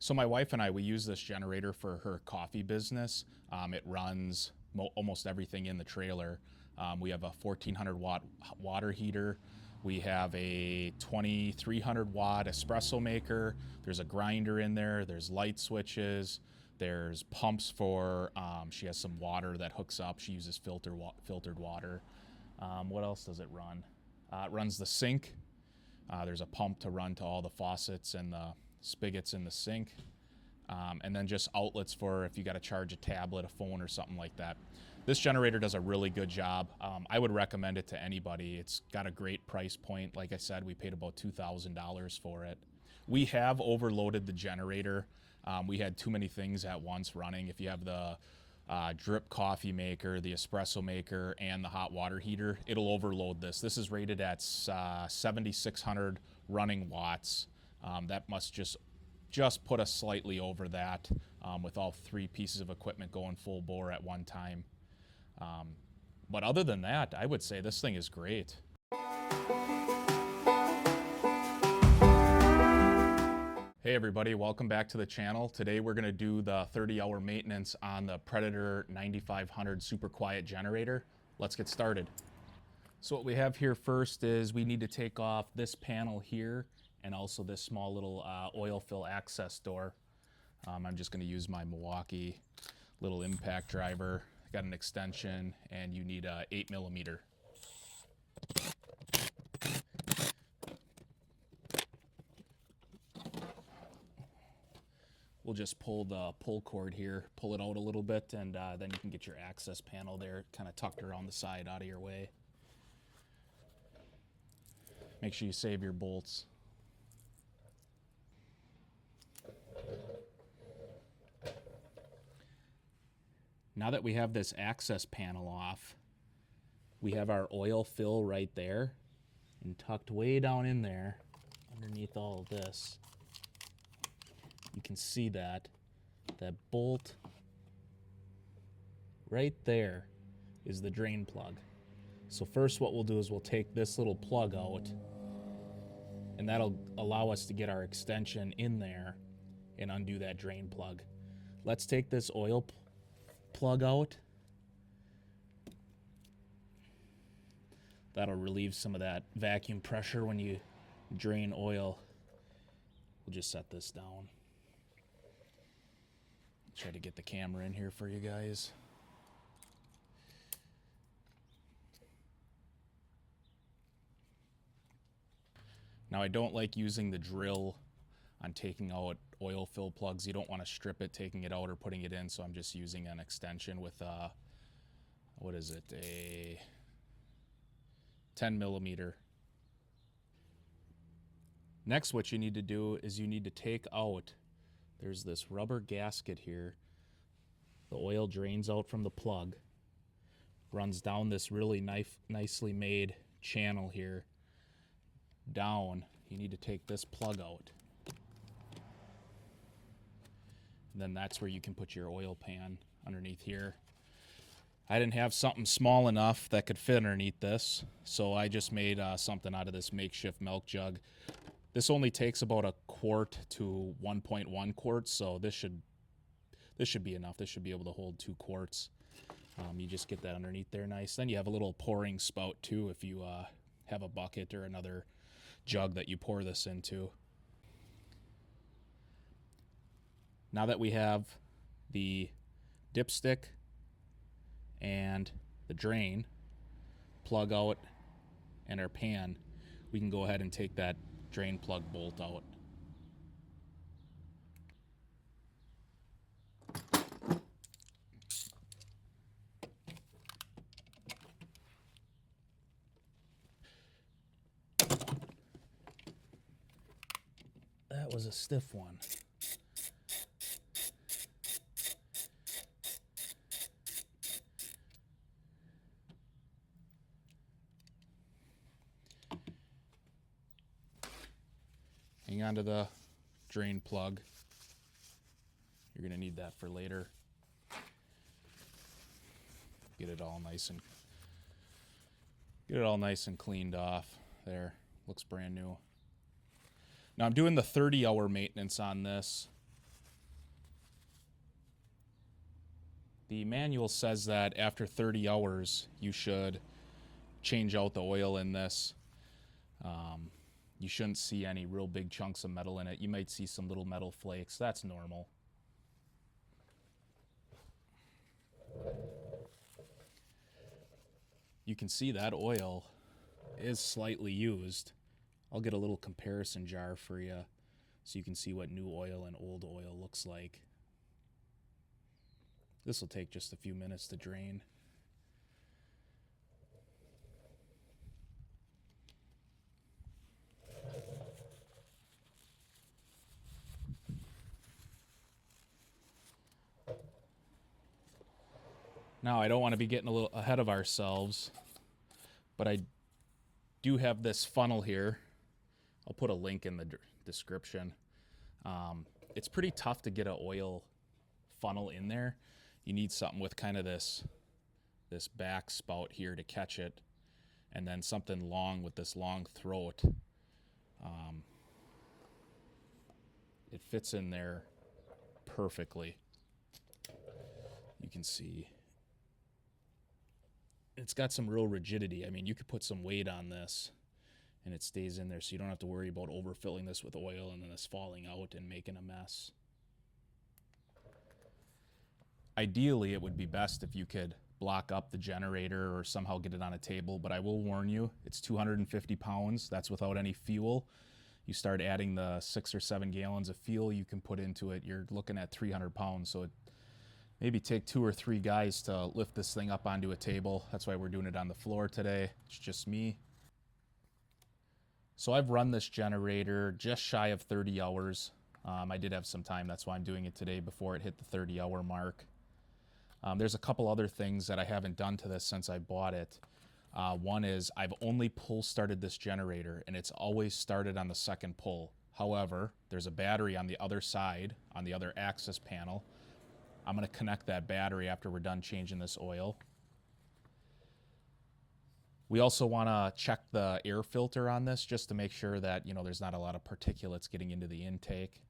So my wife and I, we use this generator for her coffee business. It runs almost everything in the trailer. We have a 1400 watt water heater. We have a 2300 watt espresso maker. There's a grinder in there. There's light switches. There's pumps for, she has some water that hooks up. She uses filtered water. What else does it run? It runs the sink. There's a pump to run to all the faucets and the spigots in the sink. And then just outlets for if you got to charge a tablet, a phone, or something like that. This generator does a really good job. I would recommend it to anybody. It's got a great price point. Like I said, we paid about $2,000 for it. We have overloaded the generator. We had too many things at once running. If you have the drip coffee maker, the espresso maker, and the hot water heater, it'll overload this. This is rated at 7,600 running watts. That must just put us slightly over that with all three pieces of equipment going full bore at one time. But other than that, I would say this thing is great. Hey everybody, welcome back to the channel. Today we're going to do the 30-hour maintenance on the Predator 9500 super quiet generator. Let's get started. So what we have here first is we need to take off this panel here and also this small little oil fill access door. I'm just going to use my Milwaukee little impact driver. Got an extension, and you need a 8mm. We'll just pull the pull cord here, pull it out a little bit, and then you can get your access panel there kind of tucked around the side out of your way. Make sure you save your bolts. Now that we have this access panel off, we have our oil fill right there, and tucked way down in there underneath all of this, you can see that bolt right there is the drain plug. So first what we'll do is we'll take this little plug out, and that'll allow us to get our extension in there and undo that drain plug. Let's take this oil plug out. That'll relieve some of that vacuum pressure when you drain oil. We'll just set this down. Try to get the camera in here for you guys. Now I don't like using the drill on taking out oil fill plugs. You don't want to strip it taking it out or putting it in, so I'm just using an extension with what is it, a 10mm. Next, what you need to do is you need to take out, there's this rubber gasket here. The oil drains out from the plug, runs down this really nicely made channel here down. You need to take this plug out. And then that's where you can put your oil pan underneath here. I didn't have something small enough that could fit underneath this, so I just made something out of this makeshift milk jug. This only takes about a quart to 1.1 quarts, so this should be enough. This should be able to hold 2 quarts. You just get that underneath there nice. Then you have a little pouring spout too if you have a bucket or another jug that you pour this into. Now that we have the dipstick and the drain plug out and our pan, we can go ahead and take that drain plug bolt out. That was a stiff one. Hang on to the drain plug. You're going to need that for later. Get it all nice and cleaned off. There, looks brand new. Now I'm doing the 30-hour maintenance on this. The manual says that after 30 hours, you should change out the oil in this. You shouldn't see any real big chunks of metal in it. You might see some little metal flakes. That's normal. You can see that oil is slightly used. I'll get a little comparison jar for you so you can see what new oil and old oil looks like. This will take just a few minutes to drain. Now, I don't want to be getting a little ahead of ourselves, but I do have this funnel here. I'll put a link in the description. It's pretty tough to get an oil funnel in there. You need something with kind of this back spout here to catch it, and then something long with this long throat. It fits in there perfectly. You can see it's got some real rigidity. I mean, you could put some weight on this and it stays in there, so you don't have to worry about overfilling this with oil and then this falling out and making a mess. Ideally, it would be best if you could block up the generator or somehow get it on a table, but I will warn you, it's 250 pounds. That's without any fuel. You start adding the 6 or 7 gallons of fuel you can put into it, you're looking at 300 pounds. So it maybe take 2 or 3 guys to lift this thing up onto a table. That's why we're doing it on the floor today. It's just me. So I've run this generator just shy of 30 hours. I did have some time. That's why I'm doing it today before it hit the 30-hour mark. There's a couple other things that I haven't done to this since I bought it. One is I've only pull started this generator, and it's always started on the second pull. However, there's a battery on the other side, on the other access panel. I'm going to connect that battery after we're done changing this oil. We also want to check the air filter on this just to make sure that, there's not a lot of particulates getting into the intake.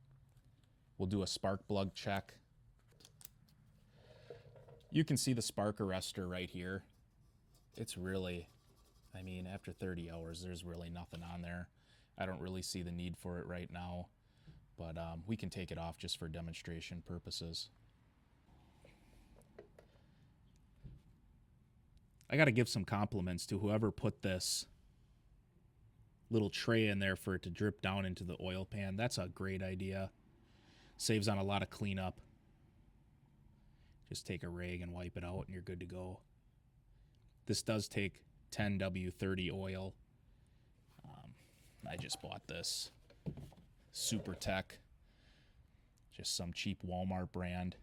We'll do a spark plug check. You can see the spark arrestor right here. It's really, after 30 hours, there's really nothing on there. I don't really see the need for it right now, but we can take it off just for demonstration purposes. I got to give some compliments to whoever put this little tray in there for it to drip down into the oil pan. That's a great idea. Saves on a lot of cleanup. Just take a rag and wipe it out and you're good to go. This does take 10W30 oil. I just bought this Super Tech, just some cheap Walmart brand.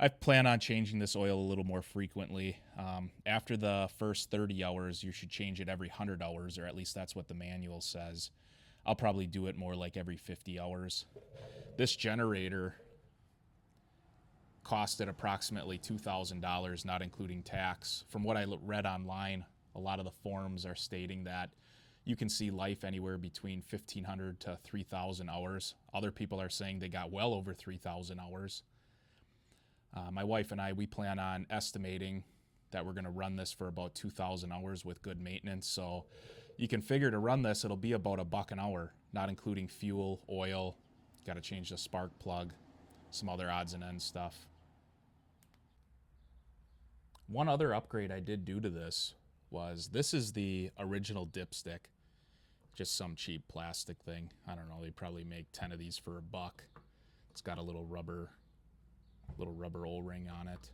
I plan on changing this oil a little more frequently. After the first 30 hours, you should change it every 100 hours, or at least that's what the manual says. I'll probably do it more like every 50 hours. This generator costed approximately $2,000, not including tax. From what I read online, a lot of the forums are stating that you can see life anywhere between 1,500 to 3,000 hours. Other people are saying they got well over 3,000 hours. My wife and I, we plan on estimating that we're going to run this for about 2,000 hours with good maintenance. So you can figure to run this, it'll be about $1 an hour, not including fuel, oil, got to change the spark plug, some other odds and ends stuff. One other upgrade I did do to this was, this is the original dipstick, just some cheap plastic thing. I don't know, they probably make 10 of these for $1. It's got a little rubber O-ring on it.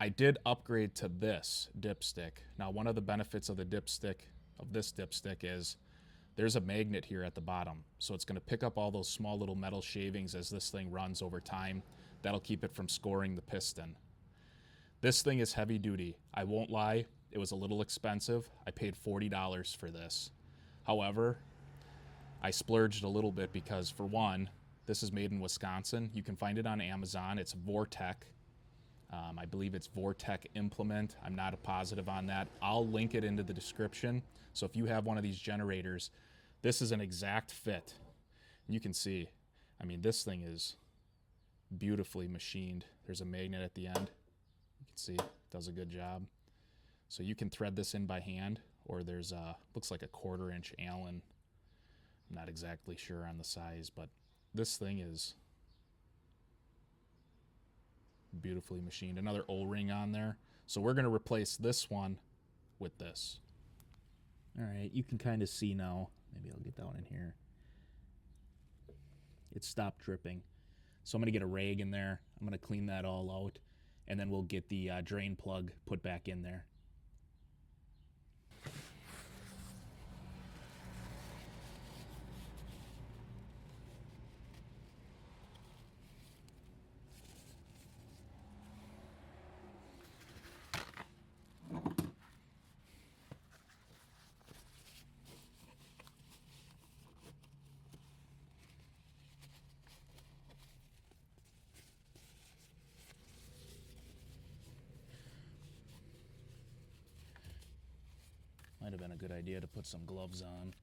I did upgrade to this dipstick. Now, one of the benefits of this dipstick is there's a magnet here at the bottom. So it's going to pick up all those small little metal shavings as this thing runs over time. That'll keep it from scoring the piston. This thing is heavy duty. I won't lie, it was a little expensive. I paid $40 for this. However, I splurged a little bit because, for one, this is made in Wisconsin. You can find it on Amazon. It's Vortec. I believe it's Vortec Implement. I'm not positive on that. I'll link it into the description. So if you have one of these generators, this is an exact fit. And you can see, this thing is beautifully machined. There's a magnet at the end. You can see it does a good job. So you can thread this in by hand, or there's a, looks like a 1/4 inch Allen. I'm not exactly sure on the size, but this thing is beautifully machined. Another O-ring on there. So we're going to replace this one with this. All right, you can kind of see now. Maybe I'll get down in here. It stopped dripping. So I'm going to get a rag in there. I'm going to clean that all out, and then we'll get the drain plug put back in there. Might have been a good idea to put some gloves on.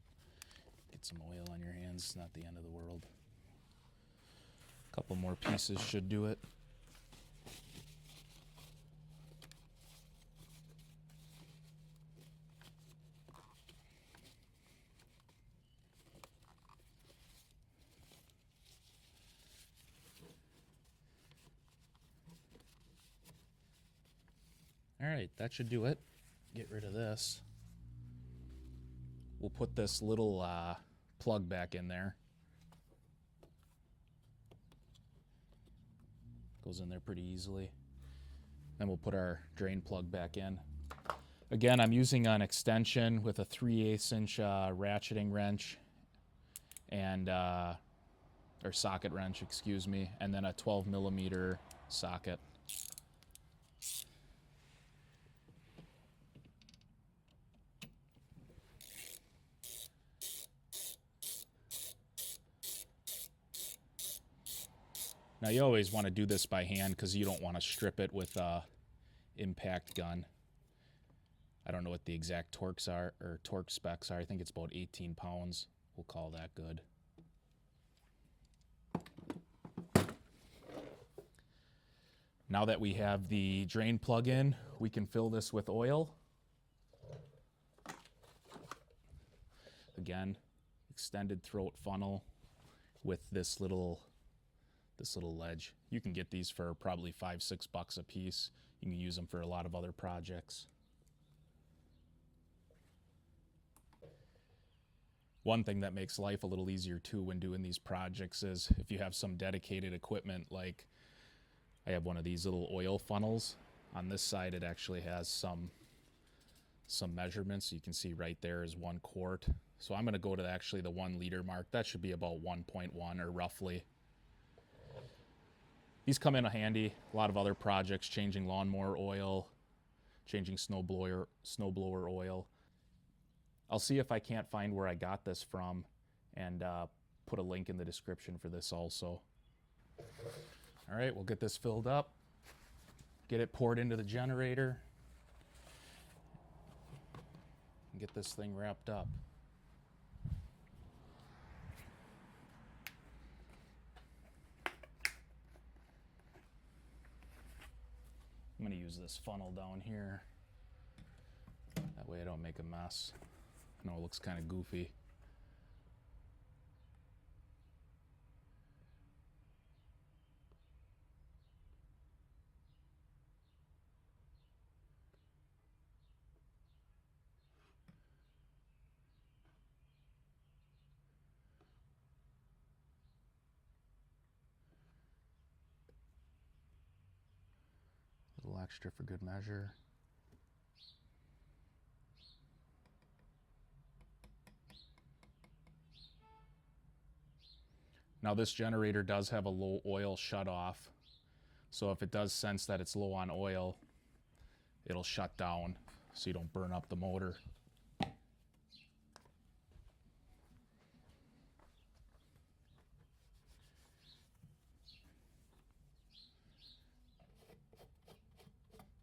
Get some oil on your hands. It's not the end of the world. A couple more pieces should do it. All right, that should do it. Get rid of this. We'll put this little plug back in there. Goes in there pretty easily. Then we'll put our drain plug back in. Again, I'm using an extension with a 3/8 inch ratcheting wrench and or socket wrench, excuse me, and then a 12 millimeter socket. Now you always want to do this by hand because you don't want to strip it with a impact gun. I don't know what the exact torques are or torque specs are. I think it's about 18 pounds. We'll call that good. Now that we have the drain plug in, we can fill this with oil. Again, extended throat funnel with this little ledge. You can get these for probably $5-6 a piece. You can use them for a lot of other projects. One thing that makes life a little easier too when doing these projects is if you have some dedicated equipment, like I have one of these little oil funnels. On this side it actually has some measurements. You can see right there is 1 quart. So I'm going to go to actually the 1 liter mark. That should be about 1.1 or roughly. These come in handy. A lot of other projects, changing lawnmower oil, changing snowblower oil. I'll see if I can't find where I got this from and put a link in the description for this also. All right, we'll get this filled up, get it poured into the generator, and get this thing wrapped up. I'm going to use this funnel down here. That way I don't make a mess. I know it looks kind of goofy. A little extra for good measure. Now this generator does have a low oil shutoff, so if it does sense that it's low on oil, it'll shut down so you don't burn up the motor.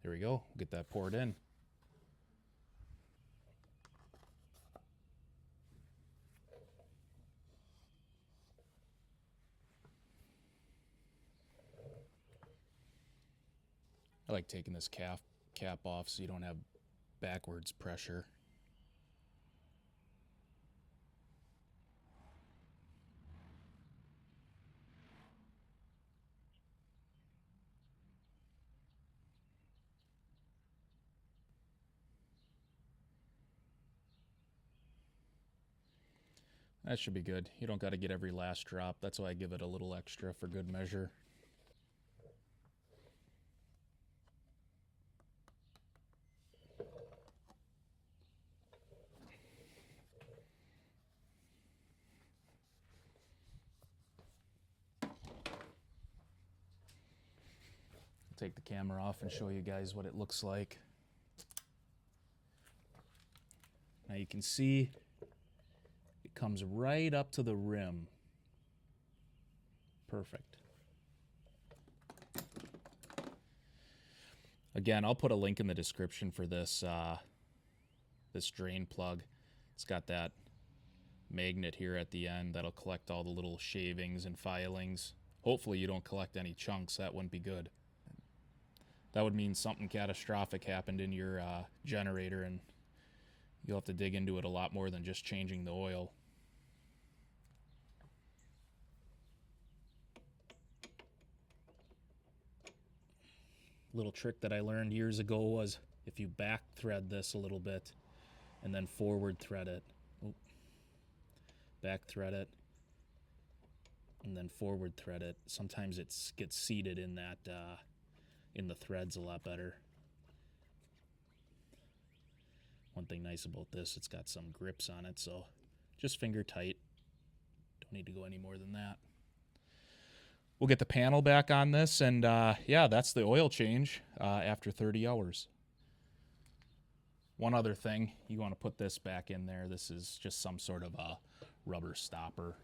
There we go, get that poured in. I like taking this cap off so you don't have backwards pressure. That should be good. You don't got to get every last drop. That's why I give it a little extra for good measure. Take the camera off and show you guys what it looks like. Now you can see it comes right up to the rim. Perfect. Again, I'll put a link in the description for this this drain plug. It's got that magnet here at the end that'll collect all the little shavings and filings. Hopefully you don't collect any chunks. That wouldn't be good. That would mean something catastrophic happened in your generator, and you'll have to dig into it a lot more than just changing the oil. Little trick that I learned years ago was if you back thread this a little bit and then forward thread it. Back thread it and then forward thread it. Sometimes it gets seated in that in the threads a lot better. One thing nice about this, it's got some grips on it, so just finger tight. Don't need to go any more than that. We'll get the panel back on this, and yeah, that's the oil change after 30 hours. One other thing, you want to put this back in there. This is just some sort of a rubber stopper.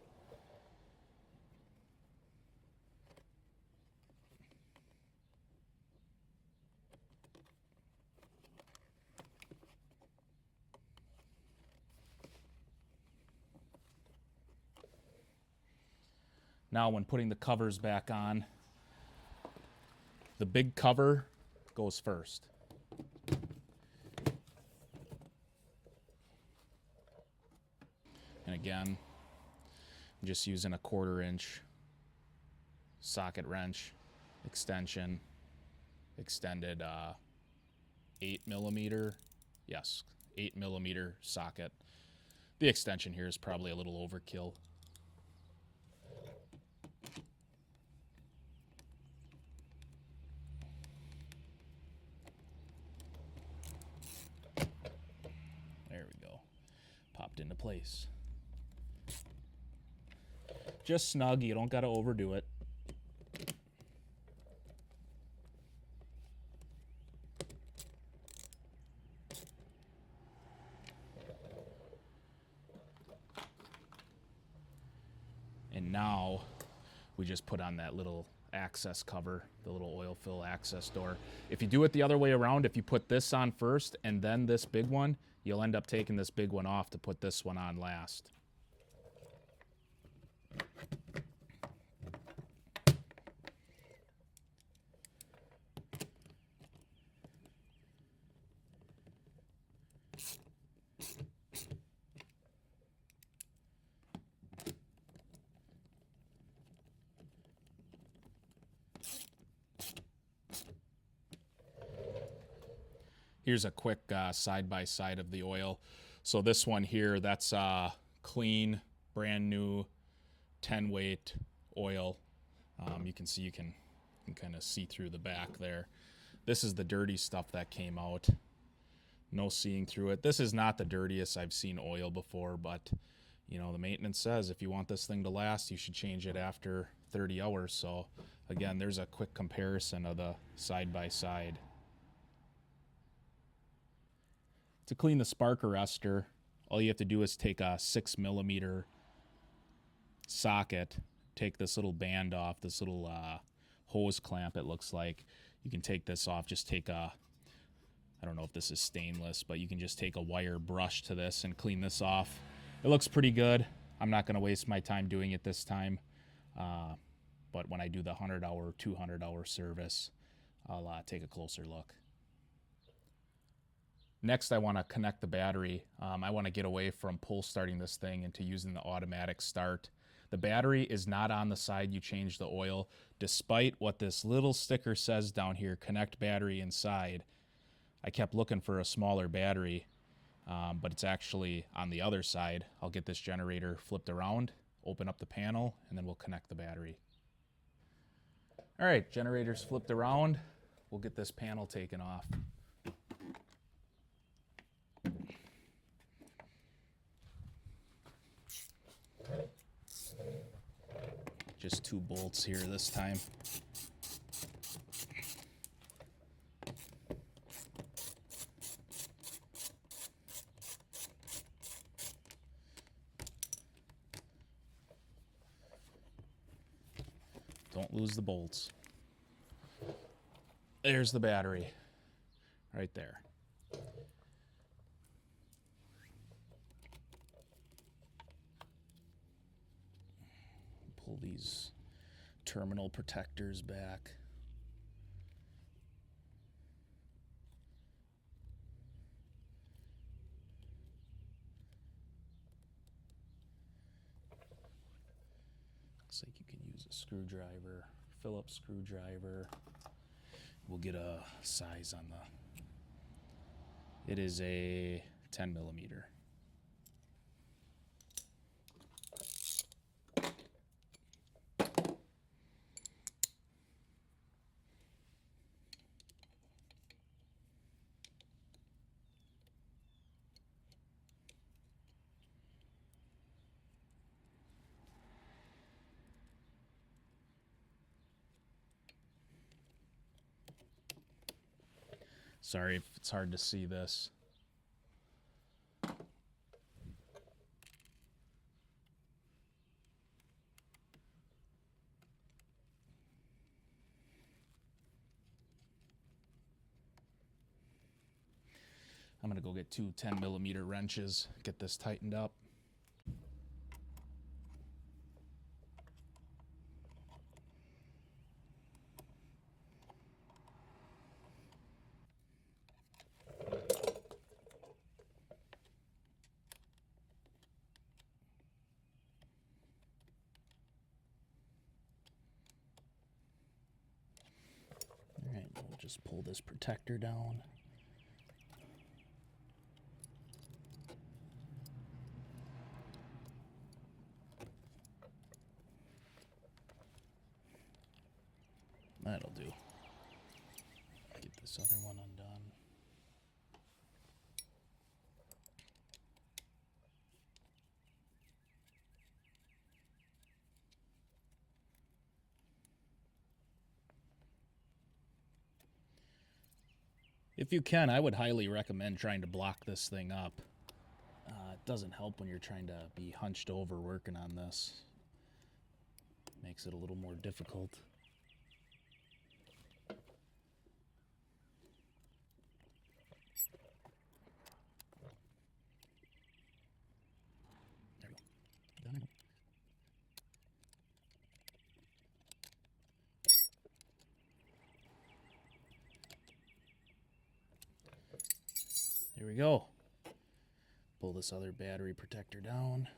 Now when putting the covers back on, the big cover goes first. And again, I'm just using a 1/4 inch socket wrench extension, extended 8mm, yes, 8mm socket. The extension here is probably a little overkill. There we go. Popped into place. Just snug, you don't got to overdo it. And now we just put on that little access cover, the little oil fill access door. If you do it the other way around, if you put this on first and then this big one, you'll end up taking this big one off to put this one on last. Here's a quick side-by-side of the oil. So this one here, that's clean, brand new 10 weight oil. You can see, you can kind of see through the back there. This is the dirty stuff that came out. No seeing through it. This is not the dirtiest I've seen oil before, but you know, the maintenance says if you want this thing to last, you should change it after 30 hours. So again, there's a quick comparison of the side-by-side. To clean the spark arrestor, all you have to do is take a 6mm socket, take this little band off, this little hose clamp it looks like. You can take this off, just take a, I don't know if this is stainless, but you can just take a wire brush to this and clean this off. It looks pretty good. I'm not going to waste my time doing it this time, but when I do the 100-hour, 200-hour service, I'll take a closer look. Next, I want to connect the battery. I want to get away from pull starting this thing into using the automatic start. The battery is not on the side you change the oil, despite what this little sticker says down here, connect battery inside. I kept looking for a smaller battery, but it's actually on the other side. I'll get this generator flipped around, open up the panel, and then we'll connect the battery. All right, generator's flipped around. We'll get this panel taken off. Just 2 bolts here this time. Don't lose the bolts. There's the battery, right there. Pull these terminal protectors back. Looks like you can use a screwdriver, Phillips screwdriver. We'll get a size on the, it is a 10 millimeter. Sorry if it's hard to see this. I'm gonna go get 2 10 millimeter wrenches, get this tightened up. All right, we'll just pull this protector down. That'll do. Get this other one undone. If you can, I would highly recommend trying to block this thing up. It doesn't help when you're trying to be hunched over working on this. Makes it a little more difficult. There we go. Done. Here we go. Pull this other battery protector down.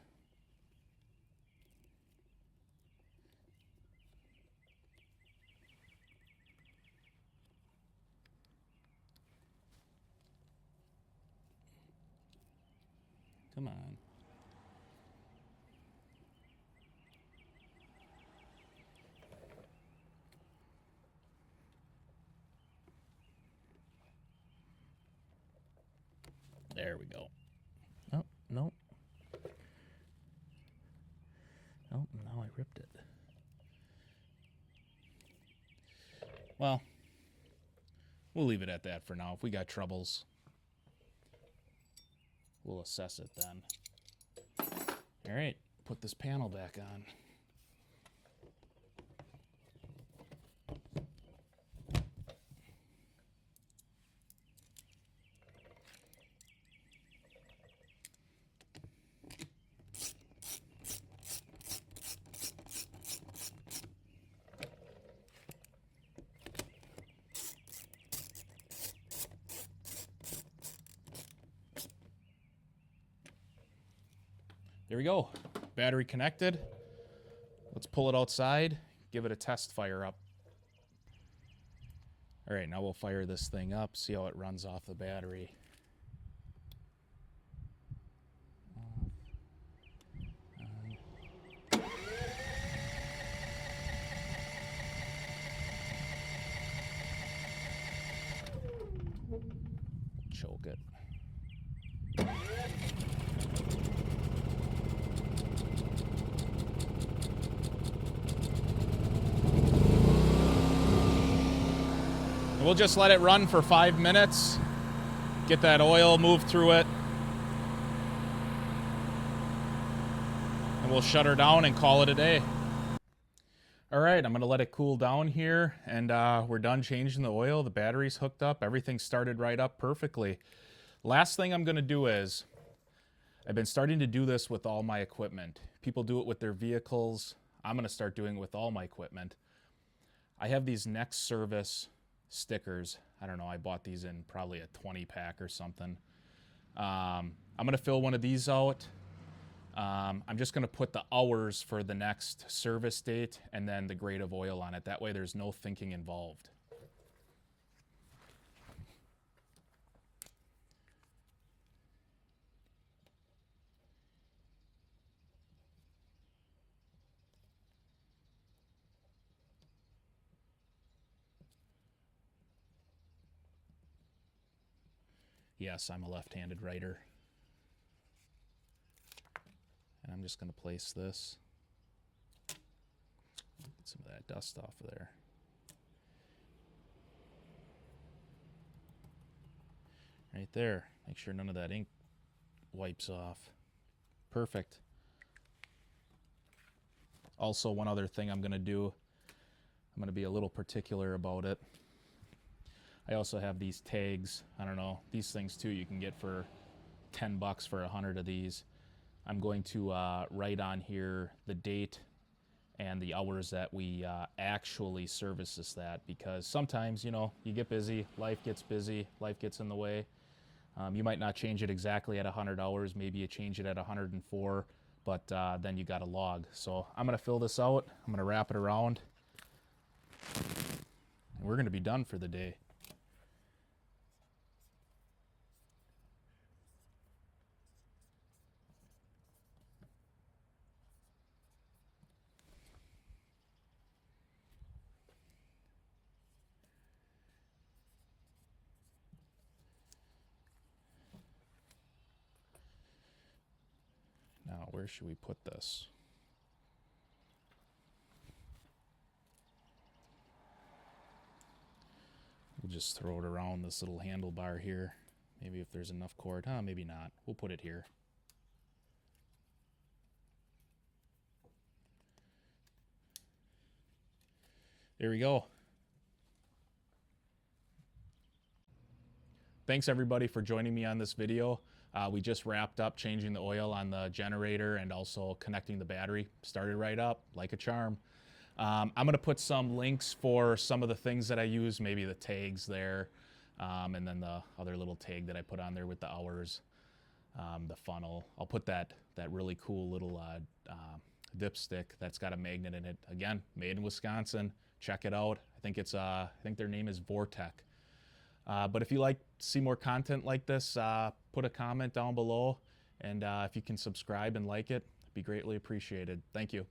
Come on. There we go. Oh, no. Oh, now I ripped it. Well, we'll leave it at that for now. If we got troubles, we'll assess it then. All right, put this panel back on. There we go. Battery connected. Let's pull it outside, give it a test fire up. All right, now we'll fire this thing up, see how it runs off the battery. Choke it. We'll just let it run for 5 minutes, get that oil moved through it, and we'll shut her down and call it a day. All right, I'm gonna let it cool down here, and we're done changing the oil. The battery's hooked up, everything started right up perfectly. Last thing I'm gonna do is, I've been starting to do this with all my equipment. People do it with their vehicles. I'm gonna start doing it with all my equipment. I have these next service stickers. I don't know, I bought these in probably a 20 pack or something. I'm gonna fill one of these out. I'm just gonna put the hours for the next service date and then the grade of oil on it. That way there's no thinking involved. Yes, I'm a left-handed writer. And I'm just going to place this. Get some of that dust off of there. Right there. Make sure none of that ink wipes off. Perfect. Also, one other thing I'm going to do, I'm going to be a little particular about it. I also have these tags. I don't know, these things too you can get for 10 bucks for 100 of these. I'm going to write on here the date and the hours that we actually services that, because sometimes, you know, you get busy, life gets busy, life gets in the way. You might not change it exactly at 100 hours, maybe you change it at 104, but then you got a log. So I'm gonna fill this out, I'm gonna wrap it around, and we're gonna be done for the day. Now, where should we put this? We'll just throw it around this little handlebar here. Maybe if there's enough cord. Maybe not. We'll put it here. There we go. Thanks everybody for joining me on this video. We just wrapped up changing the oil on the generator and also connecting the battery. Started right up like a charm. I'm gonna put some links for some of the things that I use, maybe the tags there, and then the other little tag that I put on there with the hours, the funnel. I'll put that really cool little dipstick that's got a magnet in it. Again, made in Wisconsin. Check it out. I think their name is Vortec. But if you like to see more content like this, put a comment down below, and if you can subscribe and like it, it'd be greatly appreciated. Thank you.